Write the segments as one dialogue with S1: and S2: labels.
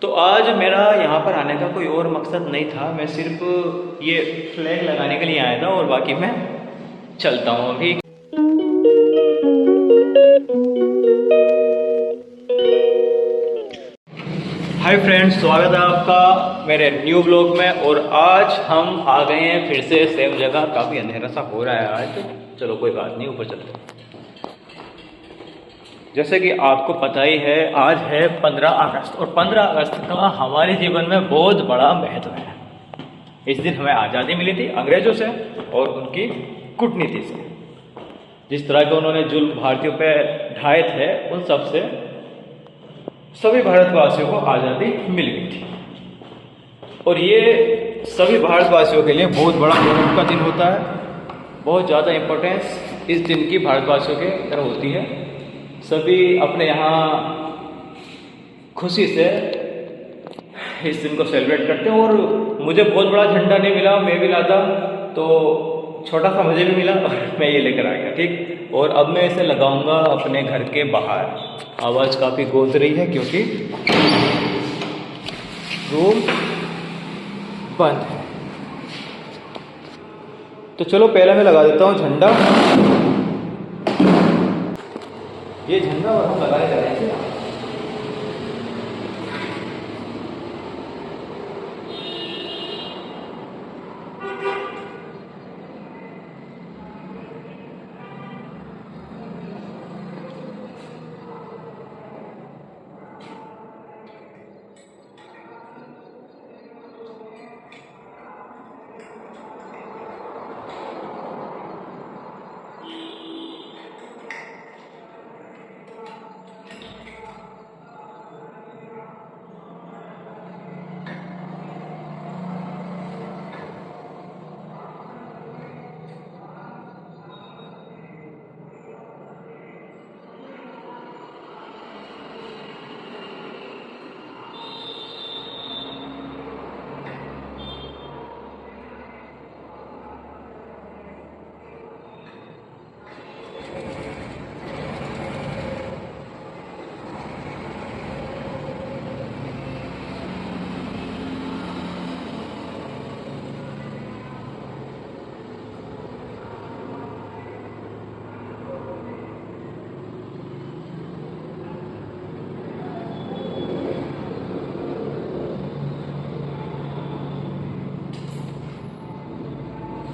S1: तो आज मेरा यहाँ पर आने का कोई और मकसद नहीं था। मैं सिर्फ ये फ्लैग लगाने के लिए आया था और बाकी मैं चलता हूँ अभी। हाय फ्रेंड्स, स्वागत है आपका मेरे न्यू ब्लॉग में। और आज हम आ गए हैं फिर से सेम जगह। काफ़ी अंधेरा सा हो रहा है आज, चलो कोई बात नहीं, ऊपर चलते हैं। जैसे कि आपको पता ही है, आज है 15 अगस्त और 15 अगस्त का हमारे जीवन में बहुत बड़ा महत्व है। इस दिन हमें आज़ादी मिली थी अंग्रेज़ों से और उनकी कूटनीति से। जिस तरह के उन्होंने जुल्म भारतीयों पे ढाए थे, उन सब से सभी भारतवासियों को आज़ादी मिल गई थी। और ये सभी भारतवासियों के लिए बहुत बड़ा गौरव का दिन होता है। बहुत ज़्यादा इम्पोर्टेंस इस दिन की भारतवासियों के तरफ होती है। सभी अपने यहाँ खुशी से इस दिन को सेलिब्रेट करते हैं। और मुझे बहुत बड़ा झंडा नहीं मिला, मैं भी लाता तो छोटा सा मुझे भी मिला और मैं ये लेकर आ गया, ठीक। और अब मैं इसे लगाऊंगा अपने घर के बाहर। आवाज़ काफ़ी गूंज रही है क्योंकि रूम बंद है। तो चलो पहले मैं लगा देता हूँ झंडा। ये झंडा और हम लगाए जा रहे हैं।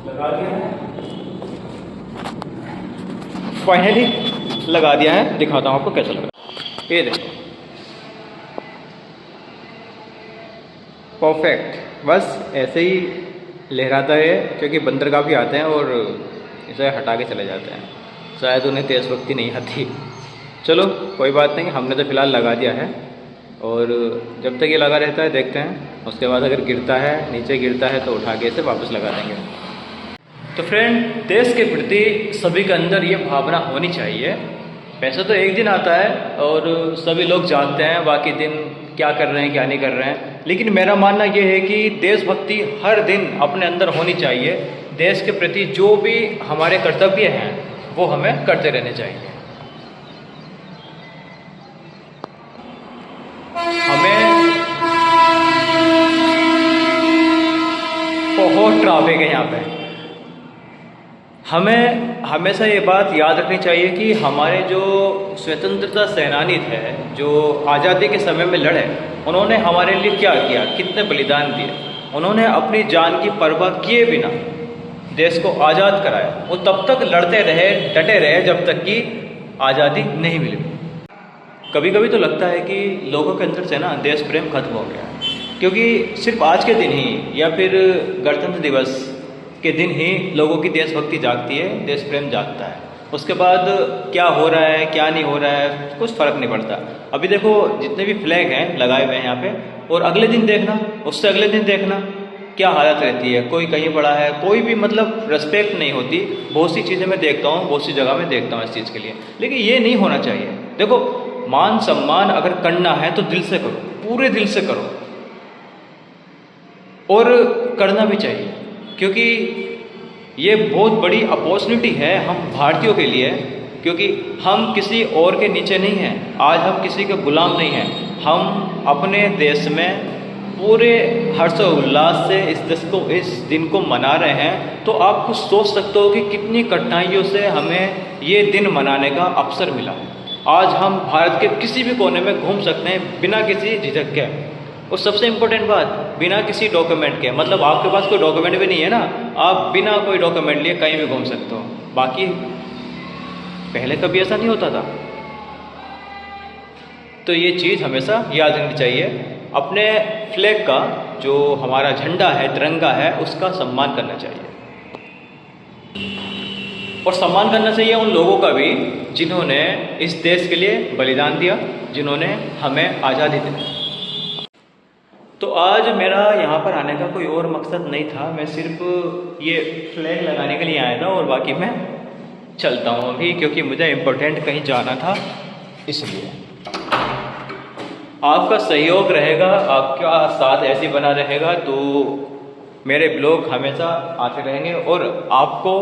S1: लगा दिया है, फाइनली लगा दिया है। दिखाता हूँ आपको कैसा लग रहा है। ये देखो, परफेक्ट। बस ऐसे ही लहराता है क्योंकि बंदर काफ़ी आते हैं और इसे हटा के चले जाते हैं। शायद उन्हें देशभक्ति नहीं आती। चलो कोई बात नहीं, हमने तो फिलहाल लगा दिया है। और जब तक ये लगा रहता है देखते हैं, उसके बाद अगर गिरता है, नीचे गिरता है तो उठा के इसे वापस लगा देंगे। तो फ्रेंड, देश के प्रति सभी के अंदर ये भावना होनी चाहिए। पैसा तो एक दिन आता है और सभी लोग जानते हैं बाकी दिन क्या कर रहे हैं क्या नहीं कर रहे हैं। लेकिन मेरा मानना ये है कि देशभक्ति हर दिन अपने अंदर होनी चाहिए। देश के प्रति जो भी हमारे कर्तव्य हैं वो हमें करते रहने चाहिए। हमें बहुत ट्रैफिक है यहाँ पे। हमें हमेशा ये बात याद रखनी चाहिए कि हमारे जो स्वतंत्रता सेनानी थे, जो आज़ादी के समय में लड़े, उन्होंने हमारे लिए क्या किया, कितने बलिदान दिए। उन्होंने अपनी जान की परवाह किए बिना देश को आज़ाद कराया। वो तब तक लड़ते रहे, डटे रहे जब तक कि आज़ादी नहीं मिली। कभी कभी तो लगता है कि लोगों के अंदर से ना देश प्रेम खत्म हो गया है, क्योंकि सिर्फ आज के दिन ही या फिर गणतंत्र दिवस के दिन ही लोगों की देशभक्ति जागती है, देश प्रेम जागता है। उसके बाद क्या हो रहा है क्या नहीं हो रहा है कुछ फ़र्क नहीं पड़ता। अभी देखो जितने भी फ्लैग हैं लगाए हुए हैं यहाँ पे, और अगले दिन देखना, उससे अगले दिन देखना क्या हालत रहती है। कोई कहीं पड़ा है, कोई भी मतलब रिस्पेक्ट नहीं होती। बहुत सी चीज़ें मैं देखता हूँ, बहुत सी जगह में देखता हूँ इस चीज़ के लिए। लेकिन ये नहीं होना चाहिए। देखो, मान सम्मान अगर करना है तो दिल से करो, पूरे दिल से करो, और करना भी चाहिए। क्योंकि ये बहुत बड़ी अपॉर्चुनिटी है हम भारतीयों के लिए क्योंकि हम किसी और के नीचे नहीं हैं, आज हम किसी के गुलाम नहीं हैं। हम अपने देश में पूरे हर्षोल्लास से इस दिन को मना रहे हैं। तो आप कुछ सोच सकते हो कि कितनी कठिनाइयों से हमें ये दिन मनाने का अवसर मिला। आज हम भारत के किसी भी कोने में घूम सकते हैं बिना किसी झिझक के। और सबसे इम्पोर्टेंट बात, बिना किसी डॉक्यूमेंट के, मतलब आपके पास कोई डॉक्यूमेंट भी नहीं है ना, आप बिना कोई डॉक्यूमेंट लिए कहीं भी घूम सकते हो। बाकी पहले कभी ऐसा नहीं होता था। तो ये चीज़ हमेशा याद रखनी चाहिए। अपने फ्लैग का, जो हमारा झंडा है, तिरंगा है, उसका सम्मान करना चाहिए। और सम्मान करना चाहिए उन लोगों का भी जिन्होंने इस देश के लिए बलिदान दिया, जिन्होंने हमें आज़ादी दी। तो आज मेरा यहाँ पर आने का कोई और मकसद नहीं था, मैं सिर्फ ये फ्लैग लगाने के लिए आया था और बाकी मैं चलता हूँ अभी, क्योंकि मुझे इम्पोर्टेंट कहीं जाना था। इसलिए आपका सहयोग रहेगा, आपका साथ ऐसे बना रहेगा तो मेरे ब्लॉग हमेशा आते रहेंगे और आपको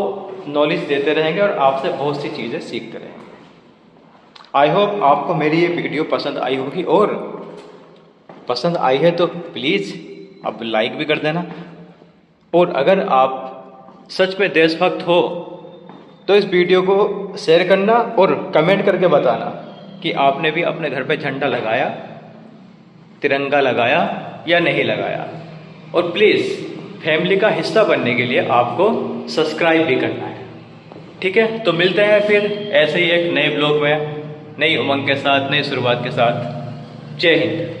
S1: नॉलेज देते रहेंगे और आपसे बहुत सी चीज़ें सीखते रहेंगे। आई होप आपको मेरी ये वीडियो पसंद आई होगी, और पसंद आई है तो प्लीज़ आप लाइक भी कर देना। और अगर आप सच में देशभक्त हो तो इस वीडियो को शेयर करना और कमेंट करके बताना कि आपने भी अपने घर पे झंडा लगाया, तिरंगा लगाया या नहीं लगाया। और प्लीज़ फैमिली का हिस्सा बनने के लिए आपको सब्सक्राइब भी करना है। ठीक है, तो मिलते हैं फिर ऐसे ही एक नए ब्लॉग में, नई उमंग के साथ, नई शुरुआत के साथ। जय हिंद।